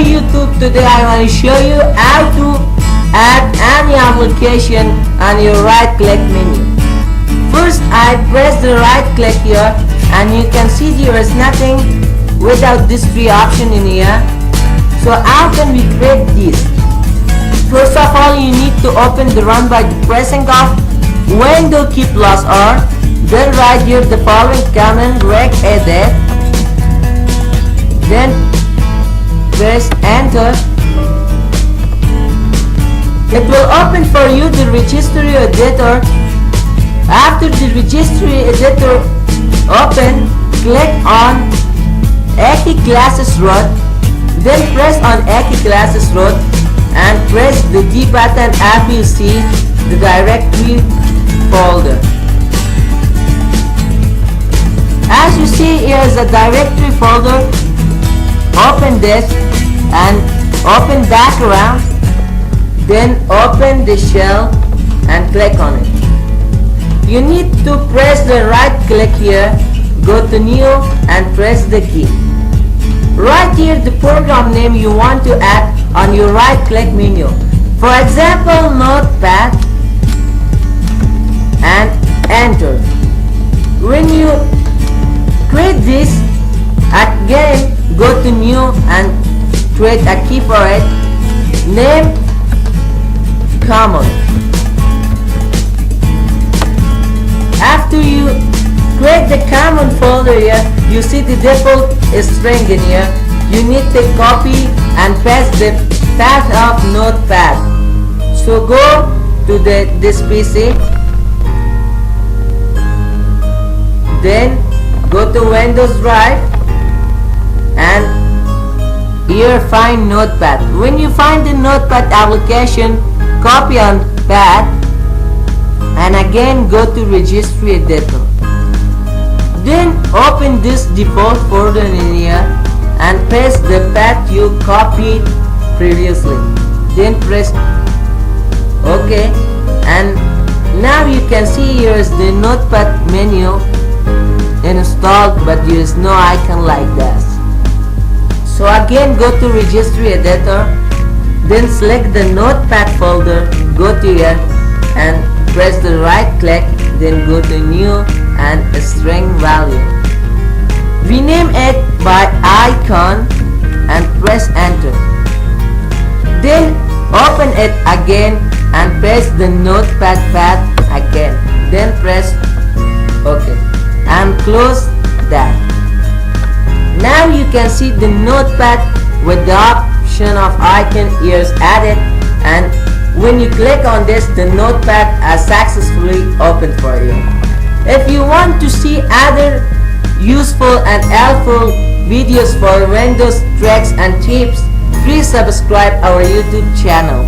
YouTube, today I want to show you how to add any application on your right click menu. First I press the right click here and you can see there is nothing without this three option in here. So how can we create this? First of all, you need to open the run by pressing off window key plus R, then write here the following command reg edit, then press enter. It will open for you the registry editor. After the registry editor open, click on Aki classes root, then press on Aki classes root and press the D button after you see the directory folder. As you see, here is a directory folder. Open this and open background, then open the shell and click on it. You need to press the right click here, go to new and press the key. Right here the program name you want to add on your right click menu. For example, Notepad, and enter. When you create this, again go to new and create a key for it. Name common. After you create the common folder here, you see the default string in here. You need to copy and paste the path of Notepad. So go to this PC, then go to Windows Drive and here find Notepad. When you find the Notepad application, copy on pad and again go to registry editor. Then open this default folder in here and paste the path you copied previously. Then press OK, and now you can see here is the Notepad menu installed, but there is no icon like that. So again go to registry editor, then select the Notepad folder, go to here and press the right click, then go to new and a string value. Rename it by icon and press enter. Then open it again and paste the Notepad path again. Then press OK and close that. Now you can see the Notepad with the option of icon is added, and when you click on this, the Notepad has successfully opened for you. If you want to see other useful and helpful videos for Windows tricks and tips, please subscribe our YouTube channel.